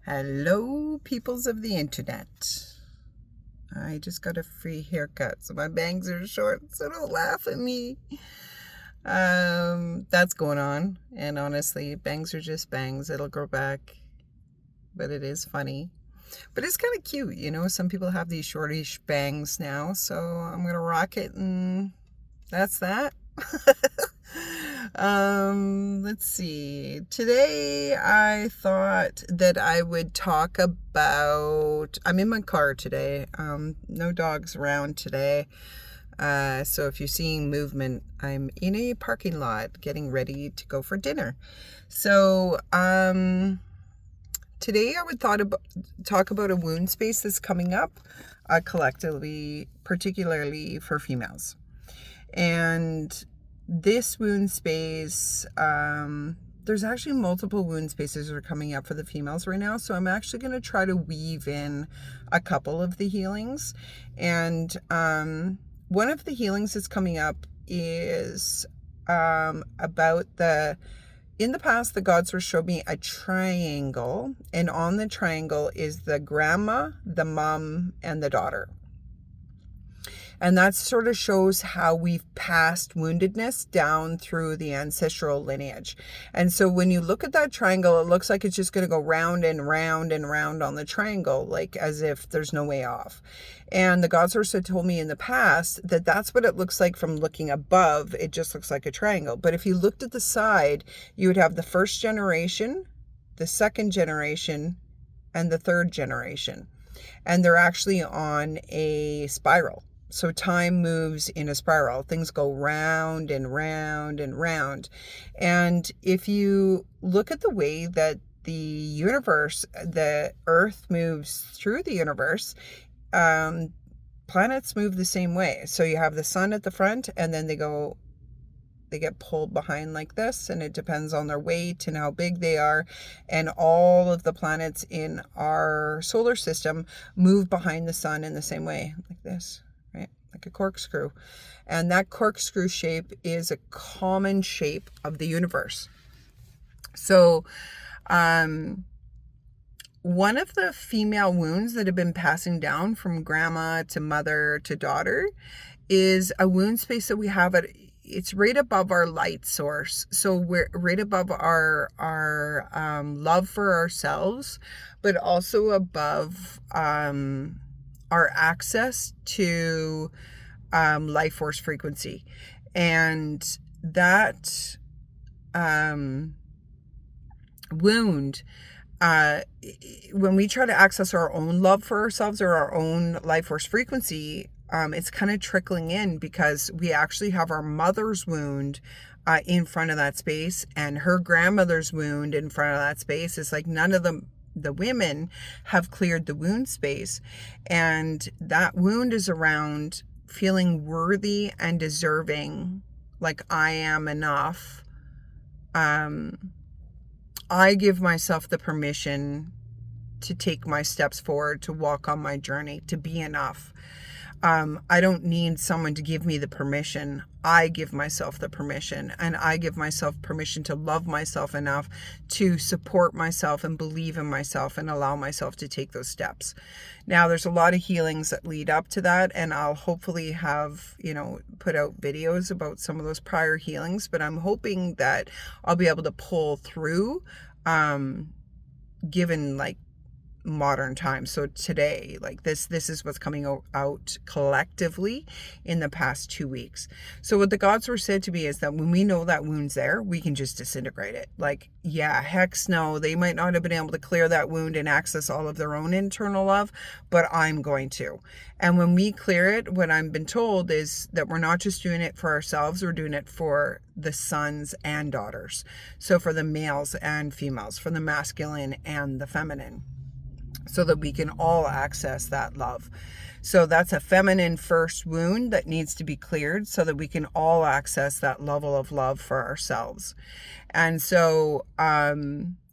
Hello, peoples of the internet. I just got a free haircut, so my bangs are short, so don't laugh at me. That's going on, and honestly, bangs are just bangs. It'll grow back, but it is funny. But it's kind of cute, some people have these shortish bangs now, so I'm gonna rock it, and that's that. Let's see. Today I thought that I would talk about, I'm in my car today. No dogs around today. So if you're seeing movement, I'm in a parking lot getting ready to go for dinner. So, today I would talk about a wound space that's coming up, collectively, particularly for females. And this wound space, there's actually multiple wound spaces that are coming up for the females right now. So I'm actually going to try to weave in a couple of the healings. And one of the healings that's coming up is about in the past, the gods were showing me a triangle. And on the triangle is the grandma, the mom, and the daughter. And that sort of shows how we've passed woundedness down through the ancestral lineage. And so when you look at that triangle, it looks like it's just going to go round and round and round on the triangle, like as if there's no way off. And the gods also told me in the past that that's what it looks like from looking above. It just looks like a triangle. But if you looked at the side, you would have the first generation, the second generation, and the third generation. And they're actually on a spiral. So time moves in a spiral. Things go round and round and round. And if you look at the way that the universe, the earth moves through the universe, planets move the same way. So you have the sun at the front, and then they get pulled behind like this, and it depends on their weight and how big they are. And all of the planets in our solar system move behind the sun in the same way, like this. Like a corkscrew. And that corkscrew shape is a common shape of the universe. So, one of the female wounds that have been passing down from grandma to mother to daughter is a wound space that we have it's right above our light source. So we're right above our love for ourselves, but also above, our access to life force frequency. And that wound, when we try to access our own love for ourselves or our own life force frequency, it's kind of trickling in because we actually have our mother's wound in front of that space, and her grandmother's wound in front of that space. It's like none of them, the women, have cleared the wound space. And that wound is around feeling worthy and deserving, like I am enough. I give myself the permission to take my steps forward, to walk on my journey, to be enough. I don't need someone to give me the permission. I give myself the permission, and I give myself permission to love myself enough to support myself and believe in myself and allow myself to take those steps. Now, there's a lot of healings that lead up to that, and I'll hopefully have, put out videos about some of those prior healings, but I'm hoping that I'll be able to pull through, given like modern times. So today, like this is what's coming out collectively in the past 2 weeks. So what the gods were said to me is that when we know that wound's there, we can just disintegrate it. Like, yeah, hex no, they might not have been able to clear that wound and access all of their own internal love, but I'm going to. And when we clear it, what I've been told is that we're not just doing it for ourselves, we're doing it for the sons and daughters. So for the males and females, for the masculine and the feminine, so that we can all access that love. So that's a feminine first wound that needs to be cleared so that we can all access that level of love for ourselves. And so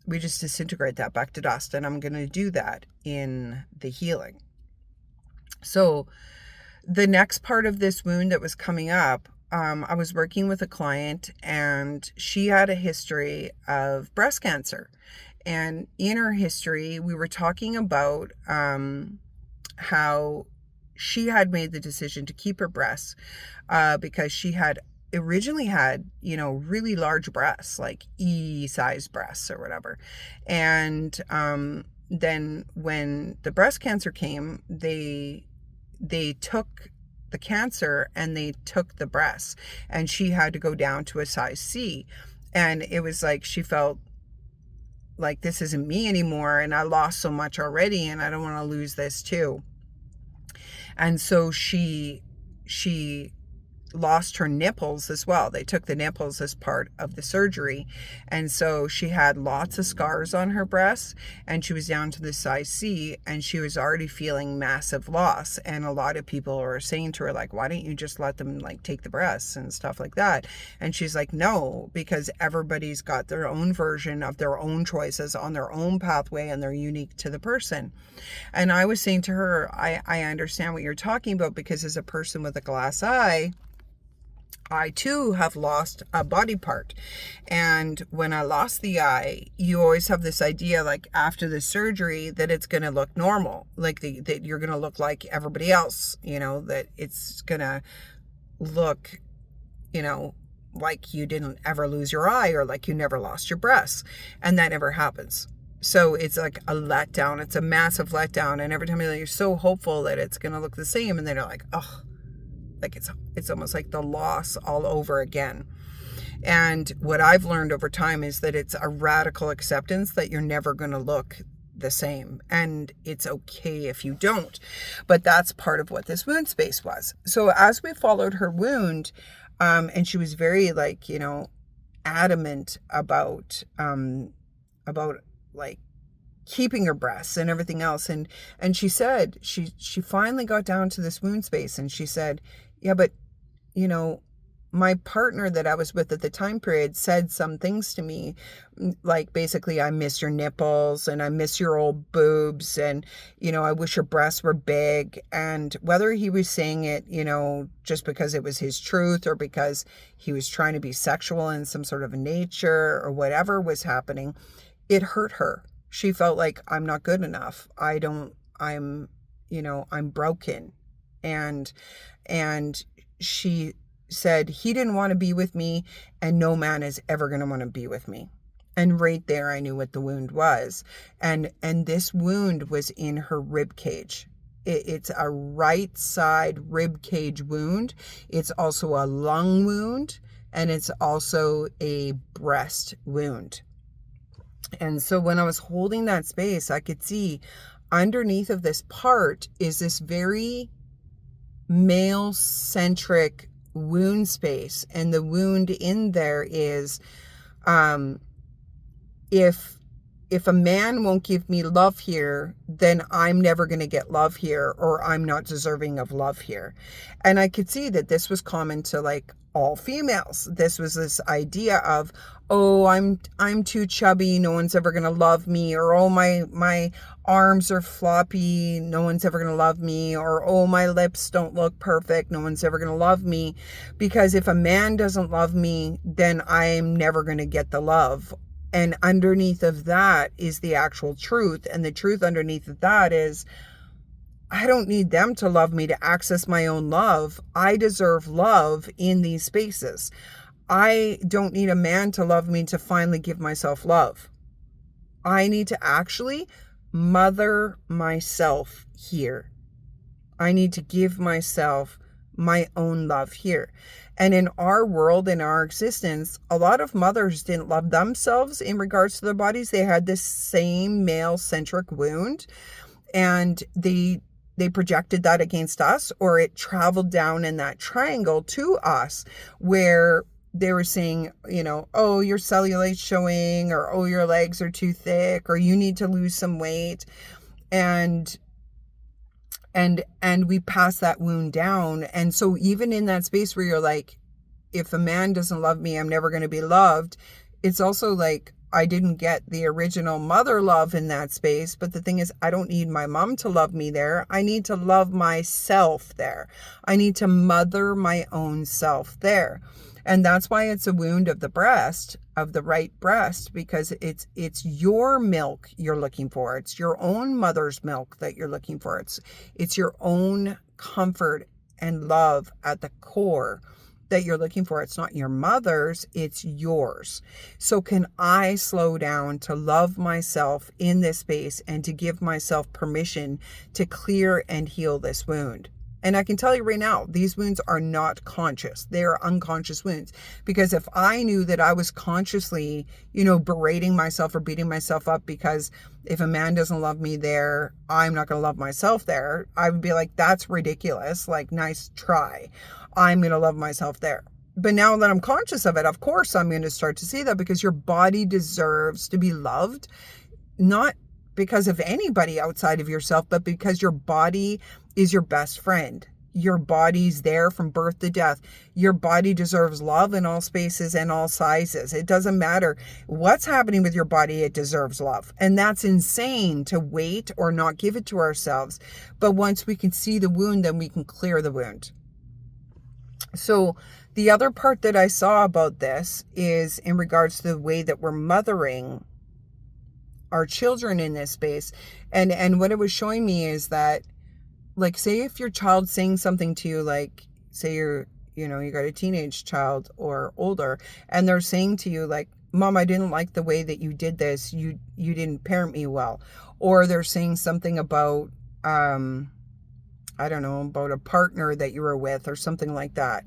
we just disintegrate that back to dust, and I'm going to do that in the healing. So the next part of this wound that was coming up, I was working with a client, and she had a history of breast cancer. And in her history, we were talking about how she had made the decision to keep her breasts because she had originally had, really large breasts, like E-size breasts or whatever. And then when the breast cancer came, they took the cancer and they took the breasts, and she had to go down to a size C. And it was like she felt like, this isn't me anymore, and I lost so much already, and I don't want to lose this too. And so she lost her nipples as well. They took the nipples as part of the surgery. And so she had lots of scars on her breasts, and she was down to the size C, and she was already feeling massive loss. And a lot of people were saying to her, like, why don't you just let them like take the breasts and stuff like that? And she's like, no, because everybody's got their own version of their own choices on their own pathway, and they're unique to the person. And I was saying to her, I understand what you're talking about, because as a person with a glass eye, I too have lost a body part. And when I lost the eye, you always have this idea, like after the surgery, that it's going to look normal, like that you're going to look like everybody else, that it's going to look, like you didn't ever lose your eye, or like you never lost your breasts. And that never happens. So it's like a letdown. It's a massive letdown. And every time you're so hopeful that it's going to look the same, and then you're like, oh, like it's almost like the loss all over again. And what I've learned over time is that it's a radical acceptance that you're never going to look the same, and it's okay if you don't. But that's part of what this wound space was. So as we followed her wound, and she was very adamant about like keeping her breasts and everything else. And she said, she finally got down to this wound space, and she said, yeah, but my partner that I was with at the time period said some things to me, like basically, I miss your nipples, and I miss your old boobs, and, I wish your breasts were big. And whether he was saying it, just because it was his truth, or because he was trying to be sexual in some sort of nature, or whatever was happening, it hurt her. She felt like, I'm not good enough. I'm broken. And she said, he didn't want to be with me, and no man is ever going to want to be with me. And right there, I knew what the wound was. And this wound was in her rib cage. It's a right side rib cage wound. It's also a lung wound, and it's also a breast wound. And so when I was holding that space, I could see underneath of this part is this very male-centric wound space. And the wound in there is, if a man won't give me love here, then I'm never going to get love here, or I'm not deserving of love here. And I could see that this was common to like all females. This was this idea of, oh, I'm too chubby, no one's ever going to love me, or oh, my arms are floppy, no one's ever going to love me, or oh, my lips don't look perfect, no one's ever going to love me, because if a man doesn't love me, then I'm never going to get the love. And underneath of that is the actual truth. And the truth underneath of that is, I don't need them to love me to access my own love. I deserve love in these spaces. I don't need a man to love me to finally give myself love. I need to actually mother myself here. I need to give myself my own love here. And in our world, in our existence, a lot of mothers didn't love themselves in regards to their bodies. They had this same male-centric wound, and they projected that against us, or it traveled down in that triangle to us, where they were saying, oh, your cellulite's showing, or oh, your legs are too thick, or you need to lose some weight. And we pass that wound down. And so even in that space where you're like, if a man doesn't love me, I'm never going to be loved. It's also like, I didn't get the original mother love in that space. But the thing is, I don't need my mom to love me there. I need to love myself there. I need to mother my own self there. And that's why it's a wound of the breast, of the right breast, because it's your milk you're looking for. It's your own mother's milk that you're looking for. It's your own comfort and love at the core that you're looking for. It's not your mother's, it's yours. So can I slow down to love myself in this space and to give myself permission to clear and heal this wound? And I can tell you right now, these wounds are not conscious. They are unconscious wounds. Because if I knew that I was consciously, berating myself or beating myself up because if a man doesn't love me there, I'm not going to love myself there, I would be like, that's ridiculous. Like, nice try. I'm going to love myself there. But now that I'm conscious of it, of course, I'm going to start to see that, because your body deserves to be loved, not because of anybody outside of yourself, but because your body is your best friend. Your body's there from birth to death. Your body deserves love in all spaces and all sizes. It doesn't matter what's happening with your body, it deserves love. And that's insane to wait or not give it to ourselves. But once we can see the wound, then we can clear the wound. So the other part that I saw about this is in regards to the way that we're mothering our children in this space. And what it was showing me is that, like, say if your child's saying something to you, like, say you got a teenage child or older, and they're saying to you, like, Mom, I didn't like the way that you did this. You didn't parent me well. Or they're saying something about, I don't know, about a partner that you were with or something like that.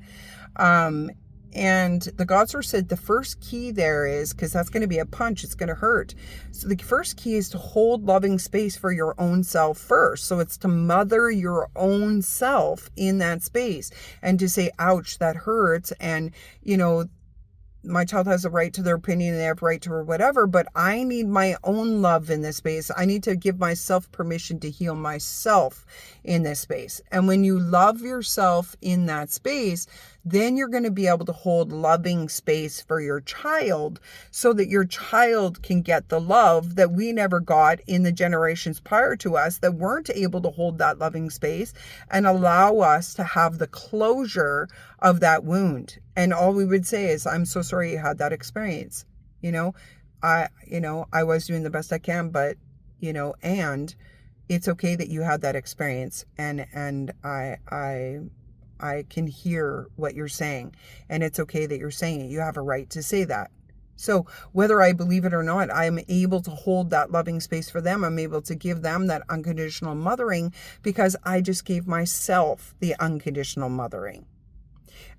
And the God Source said the first key there is, because that's going to be a punch, it's going to hurt. So the first key is to hold loving space for your own self first. So it's to mother your own self in that space and to say, ouch, that hurts. And, my child has a right to their opinion, they have a right to whatever, but I need my own love in this space. I need to give myself permission to heal myself in this space. And when you love yourself in that space, then you're going to be able to hold loving space for your child so that your child can get the love that we never got in the generations prior to us that weren't able to hold that loving space and allow us to have the closure of that wound. And all we would say is, I'm so sorry you had that experience. I was doing the best I can, but, and it's okay that you had that experience. And I can hear what you're saying, and it's okay that you're saying it. You have a right to say that. So whether I believe it or not, I'm able to hold that loving space for them. I'm able to give them that unconditional mothering because I just gave myself the unconditional mothering.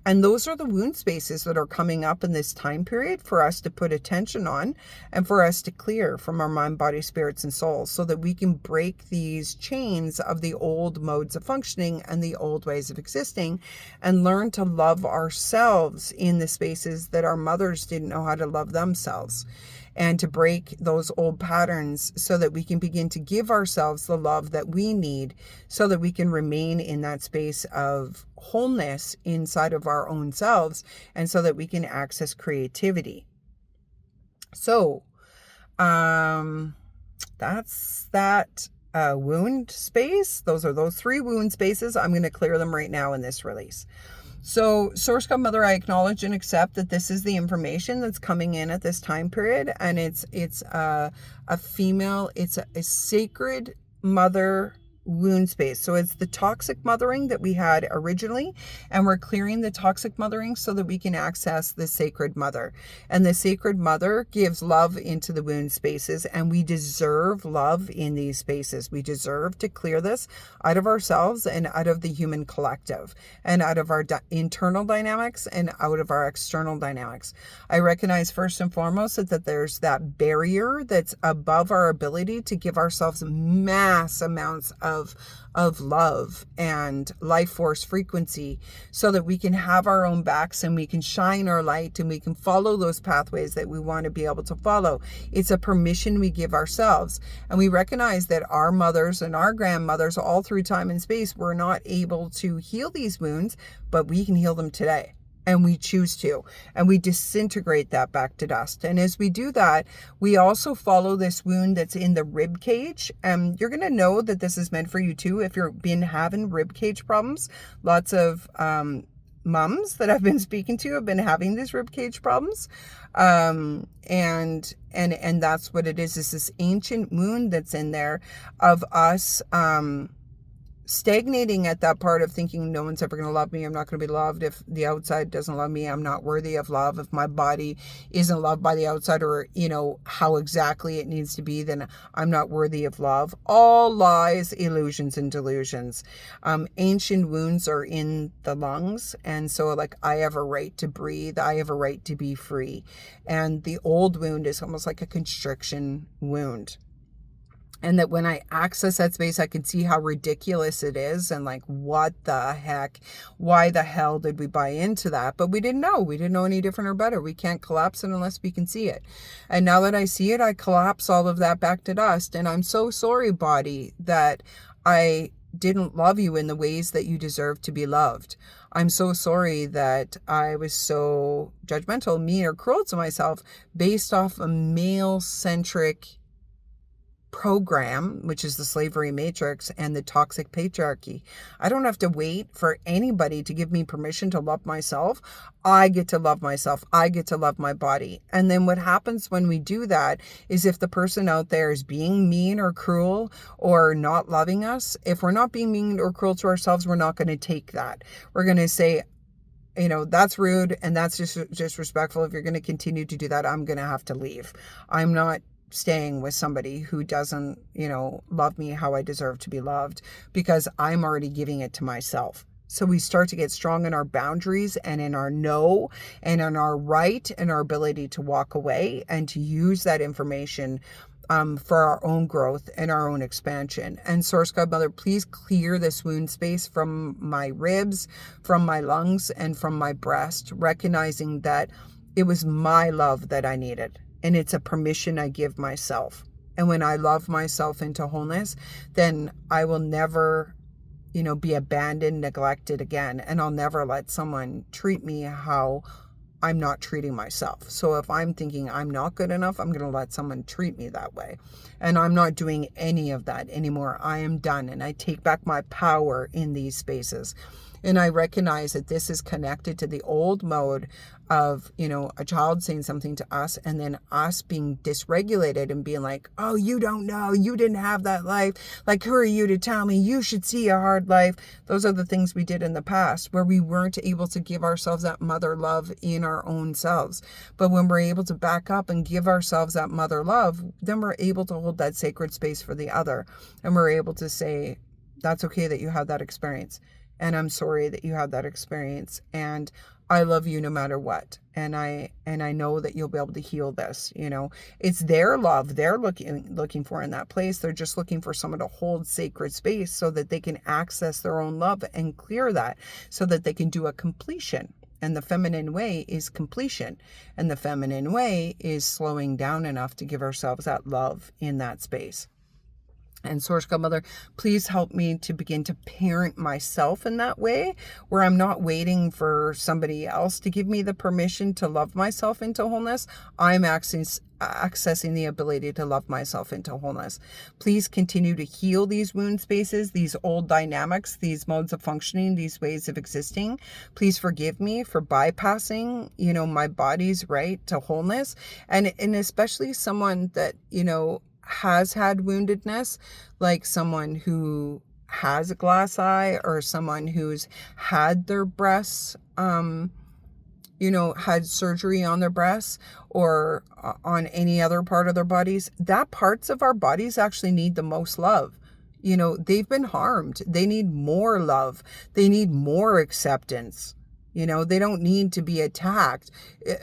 And those are the wound spaces that are coming up in this time period for us to put attention on and for us to clear from our mind, body, spirits, and souls so that we can break these chains of the old modes of functioning and the old ways of existing and learn to love ourselves in the spaces that our mothers didn't know how to love themselves, and to break those old patterns so that we can begin to give ourselves the love that we need so that we can remain in that space of wholeness inside of our own selves and so that we can access creativity. So that's that wound space. Those are those 3 wound spaces. I'm going to clear them right now in this release. So Source God Mother, I acknowledge and accept that this is the information that's coming in at this time period. And it's a female, it's a sacred mother wound space. So it's the toxic mothering that we had originally, and we're clearing the toxic mothering so that we can access the sacred mother. And the sacred mother gives love into the wound spaces, and we deserve love in these spaces. We deserve to clear this out of ourselves and out of the human collective and out of our internal dynamics and out of our external dynamics. I recognize first and foremost that there's that barrier that's above our ability to give ourselves mass amounts of love and life force frequency so that we can have our own backs and we can shine our light and we can follow those pathways that we want to be able to follow. It's a permission we give ourselves. And we recognize that our mothers and our grandmothers all through time and space were not able to heal these wounds, but we can heal them today. And we choose to, and we disintegrate that back to dust. And as we do that, we also follow this wound that's in the rib cage. And you're going to know that this is meant for you too if you've been having rib cage problems. Lots of moms that I've been speaking to have been having these rib cage problems. And that's what it is this ancient wound that's in there of us, stagnating at that part of thinking no one's ever going to love me. I'm not going to be loved. If the outside doesn't love me, I'm not worthy of love. If my body isn't loved by the outside, or, how exactly it needs to be, then I'm not worthy of love. All lies, illusions, and delusions. Ancient wounds are in the lungs. And so like, I have a right to breathe. I have a right to be free. And the old wound is almost like a constriction wound. And that when I access that space, I can see how ridiculous it is. And like, what the heck? Why the hell did we buy into that? But we didn't know. We didn't know any different or better. We can't collapse it unless we can see it. And now that I see it, I collapse all of that back to dust. And I'm so sorry, body, that I didn't love you in the ways that you deserve to be loved. I'm so sorry that I was so judgmental, mean, or cruel to myself based off a male-centric program, which is the slavery matrix and the toxic patriarchy. I don't have to wait for anybody to give me permission to love myself. I get to love myself. I get to love my body. And then what happens when we do that is, if the person out there is being mean or cruel or not loving us, if we're not being mean or cruel to ourselves, we're not going to take that. We're going to say, that's rude and that's just disrespectful. If you're going to continue to do that, I'm going to have to leave. I'm not staying with somebody who doesn't, love me how I deserve to be loved, because I'm already giving it to myself. So we start to get strong in our boundaries and in our no and in our right and our ability to walk away and to use that information for our own growth and our own expansion. And Source God Mother, please clear this wound space from my ribs, from my lungs, and from my breast, recognizing that it was my love that I needed. And it's a permission I give myself. And when I love myself into wholeness, then I will never, be abandoned, neglected again. And I'll never let someone treat me how I'm not treating myself. So if I'm thinking I'm not good enough, I'm going to let someone treat me that way. And I'm not doing any of that anymore. I am done. And I take back my power in these spaces. And I recognize that this is connected to the old mode of, a child saying something to us and then us being dysregulated and being like, oh, you don't know, you didn't have that life. Like, who are you to tell me you should see a hard life? Those are the things we did in the past, where we weren't able to give ourselves that mother love in our own selves. But when we're able to back up and give ourselves that mother love, then we're able to hold that sacred space for the other. And we're able to say, that's okay that you had that experience. And I'm sorry that you had that experience. And I love you no matter what. And I know that you'll be able to heal this. It's their love they're looking for in that place. They're just looking for someone to hold sacred space so that they can access their own love and clear that, so that they can do a completion. And the feminine way is completion. And the feminine way is slowing down enough to give ourselves that love in that space. And Source God Mother, please help me to begin to parent myself in that way, where I'm not waiting for somebody else to give me the permission to love myself into wholeness. I'm accessing the ability to love myself into wholeness. Please continue to heal these wound spaces, these old dynamics, these modes of functioning, these ways of existing. Please forgive me for bypassing, my body's right to wholeness. And especially someone that, has had woundedness, like someone who has a glass eye, or someone who's had their breasts, had surgery on their breasts, or on any other part of their bodies. That parts of our bodies actually need the most love. They've been harmed. They need more love. They need more acceptance. They don't need to be attacked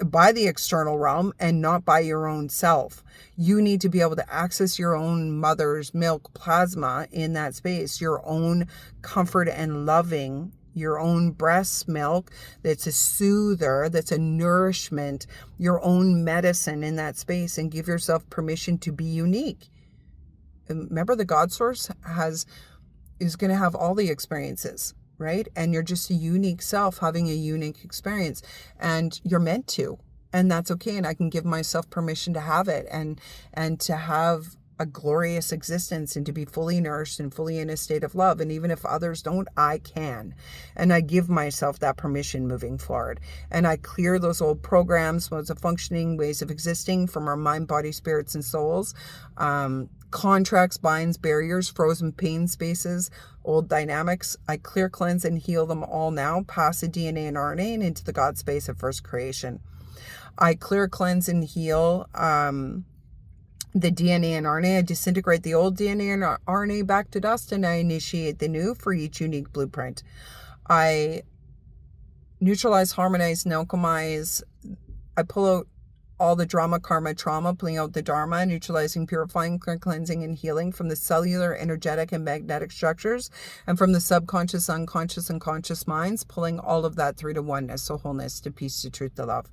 by the external realm and not by your own self. You need to be able to access your own mother's milk plasma in that space, your own comfort and loving, your own breast milk that's a soother, that's a nourishment, your own medicine in that space, and give yourself permission to be unique. Remember, the God Source is going to have all the experiences, right? And you're just a unique self having a unique experience, and you're meant to, and that's okay. And I can give myself permission to have it, and to have a glorious existence and to be fully nourished and fully in a state of love. And even if others don't, I can. And I give myself that permission moving forward. And I clear those old programs, modes of functioning, ways of existing from our mind, body, spirits, and souls. Contracts, binds, barriers, frozen pain spaces, old dynamics. I clear, cleanse, and heal them all now, past the DNA and RNA and into the God space of first creation. I clear, cleanse, and heal the DNA and RNA. I disintegrate the old DNA and RNA back to dust, and I initiate the new for each unique blueprint. I neutralize, harmonize, and alchemize. I pull out all the drama, karma, trauma, pulling out the dharma, neutralizing, purifying, cleansing, and healing from the cellular, energetic, and magnetic structures, and from the subconscious, unconscious, and conscious minds, pulling all of that through to oneness, to wholeness, to peace, to truth, to love.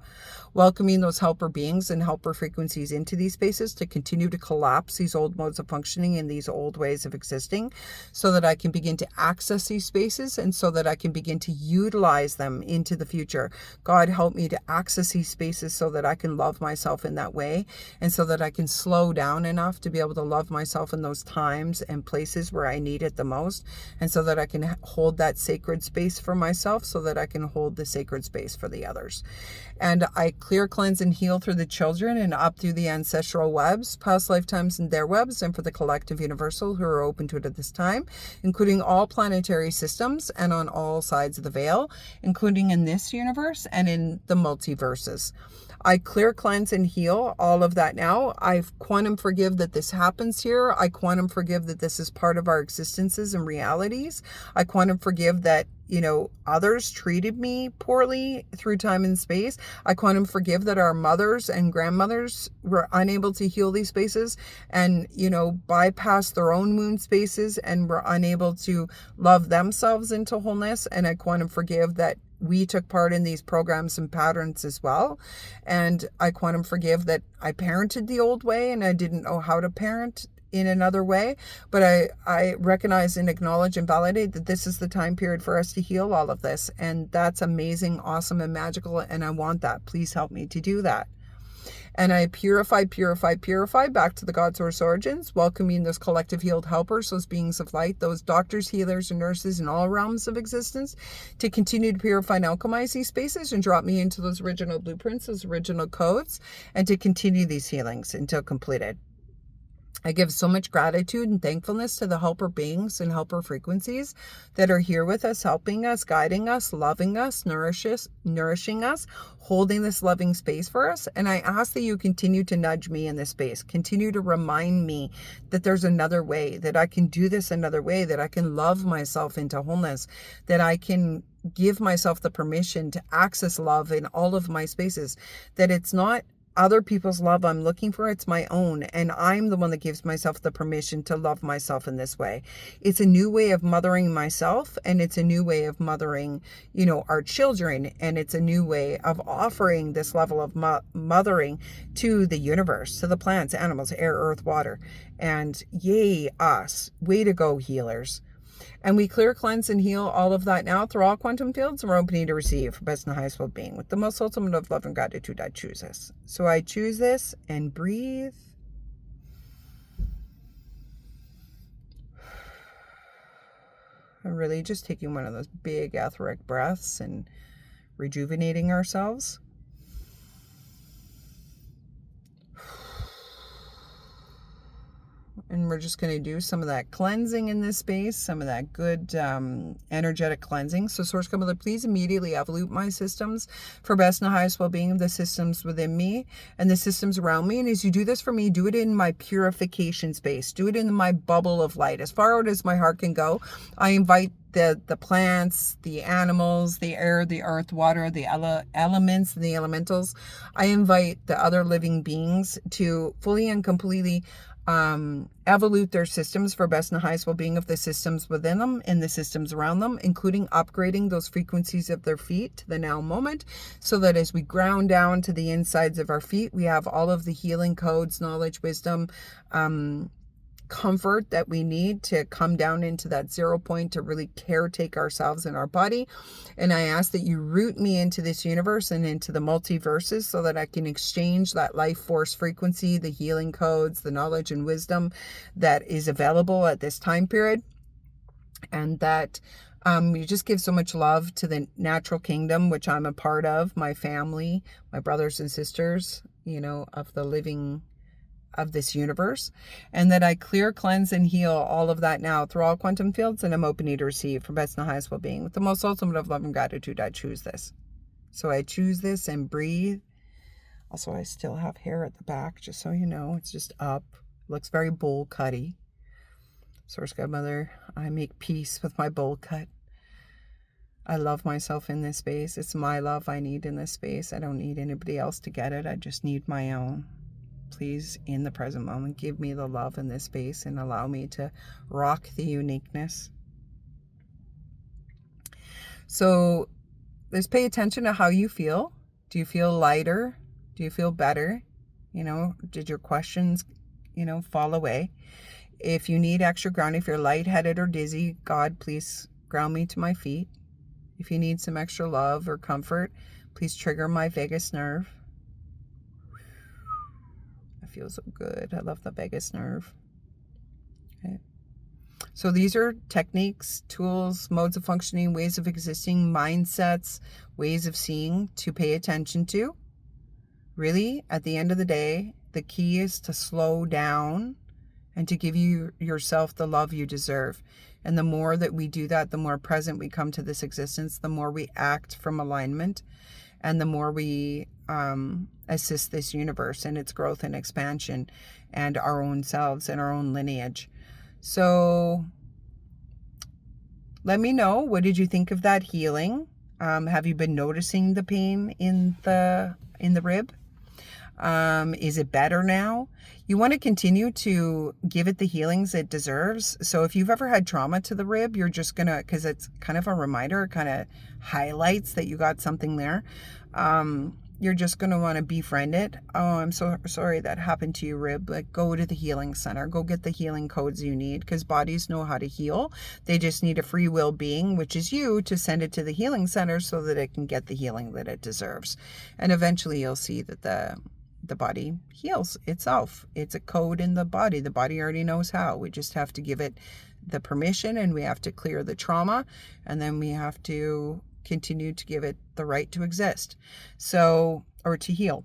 Welcoming those helper beings and helper frequencies into these spaces to continue to collapse these old modes of functioning and these old ways of existing, so that I can begin to access these spaces and so that I can begin to utilize them into the future. God, help me to access these spaces so that I can love myself in that way, and so that I can slow down enough to be able to love myself in those times and places where I need it the most, and so that I can hold that sacred space for myself, so that I can hold the sacred space for the others. And I clear, cleanse, and heal through the children and up through the ancestral webs, past lifetimes and their webs, and for the collective universal who are open to it at this time, including all planetary systems and on all sides of the veil, including in this universe and in the multiverses. I clear, cleanse, and heal all of that now. I quantum forgive that this happens here. I quantum forgive that this is part of our existences and realities. I quantum forgive that, others treated me poorly through time and space. I quantum forgive that our mothers and grandmothers were unable to heal these spaces and, bypass their own wound spaces and were unable to love themselves into wholeness. And I quantum forgive that we took part in these programs and patterns as well. And I quantum forgive that I parented the old way and I didn't know how to parent in another way. But I recognize and acknowledge and validate that this is the time period for us to heal all of this. And that's amazing, awesome, and magical. And I want that. Please help me to do that. And I purify back to the God source origins, welcoming those collective healed helpers, those beings of light, those doctors, healers, and nurses in all realms of existence, to continue to purify and alchemize these spaces and drop me into those original blueprints, those original codes, and to continue these healings until completed. I give so much gratitude and thankfulness to the helper beings and helper frequencies that are here with us, helping us, guiding us, loving us, nourishing us, holding this loving space for us. And I ask that you continue to nudge me in this space, continue to remind me that there's another way, that I can do this another way, that I can love myself into wholeness, that I can give myself the permission to access love in all of my spaces, that it's not other people's love I'm looking for, it's my own, and I'm the one that gives myself the permission to love myself in this way. It's a new way of mothering myself, and it's a new way of mothering, our children, and it's a new way of offering this level of mothering to the universe, to the plants, animals, air, earth, water. And yay us, way to go, healers. And we clear, cleanse, and heal all of that now through all quantum fields, and we're opening to receive for best and highest well-being with the most ultimate of love and gratitude. I choose this. So I choose this and breathe. I'm really just taking one of those big etheric breaths and rejuvenating ourselves. And we're just going to do some of that cleansing in this space, some of that good energetic cleansing. So Source Godmother, please immediately evolute my systems for best and highest well-being of the systems within me and the systems around me. And as you do this for me, do it in my purification space. Do it in my bubble of light. As far out as my heart can go, I invite the plants, the animals, the air, the earth, water, the elements, and the elementals. I invite the other living beings to fully and completely evolute their systems for best and highest well-being of the systems within them and the systems around them, including upgrading those frequencies of their feet to the now moment, so that as we ground down to the insides of our feet, we have all of the healing codes, knowledge, wisdom, comfort that we need to come down into that 0 point to really caretake ourselves and our body. And I ask that you root me into this universe and into the multiverses so that I can exchange that life force frequency, the healing codes, the knowledge and wisdom that is available at this time period. And that you just give so much love to the natural kingdom, which I'm a part of, my family, my brothers and sisters, of the living of this universe, and that I clear, cleanse, and heal all of that now through all quantum fields, and I'm open to receive for best and highest well-being. With the most ultimate of love and gratitude, I choose this. So I choose this and breathe. Also, I still have hair at the back, just so you know. It's just up. Looks very bowl cutty. Source Godmother, I make peace with my bowl cut. I love myself in this space. It's my love I need in this space. I don't need anybody else to get it. I just need my own. Please, in the present moment, give me the love in this space and allow me to rock the uniqueness. So let's pay attention to how you feel. Do you feel lighter? Do you feel better? Did your questions, fall away? If you need extra ground, if you're lightheaded or dizzy, God, please ground me to my feet. If you need some extra love or comfort, please trigger my vagus nerve. Feels so good. I love the vagus nerve. Okay. So these are techniques, tools, modes of functioning, ways of existing, mindsets, ways of seeing to pay attention to. Really, at the end of the day, the key is to slow down and to give yourself the love you deserve. And the more that we do that, the more present we come to this existence, the more we act from alignment, and the more we assist this universe in its growth and expansion, and our own selves and our own lineage. So let me know, what did you think of that healing? Have you been noticing the pain in the rib? Is it better now? You want to continue to give it the healings it deserves. So if you've ever had trauma to the rib, you're just going to, because it's kind of a reminder, it kind of highlights that you got something there. You're just going to want to befriend it. Oh, I'm so sorry that happened to you, rib. Like, go to the healing center. Go get the healing codes you need, because bodies know how to heal. They just need a free will being, which is you, to send it to the healing center so that it can get the healing that it deserves. And eventually you'll see that the body heals itself. It's a code in the body. The body already knows how. We just have to give it the permission, and we have to clear the trauma, and then we have to continue to give it the right to exist, or to heal.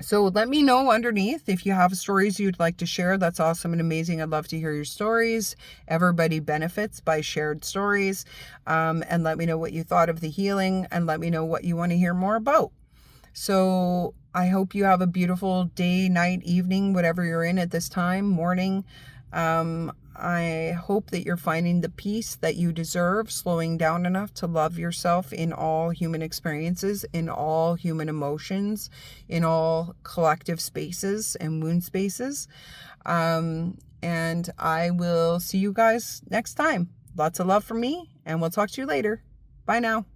So let me know underneath if you have stories you'd like to share. That's awesome and amazing. I'd love to hear your stories. Everybody benefits by shared stories. And let me know what you thought of the healing, and let me know what you want to hear more about. So I hope you have a beautiful day, night, evening, whatever you're in at this time, morning. I hope that you're finding the peace that you deserve, slowing down enough to love yourself in all human experiences, in all human emotions, in all collective spaces and wound spaces. And I will see you guys next time. Lots of love from me, and we'll talk to you later. Bye now.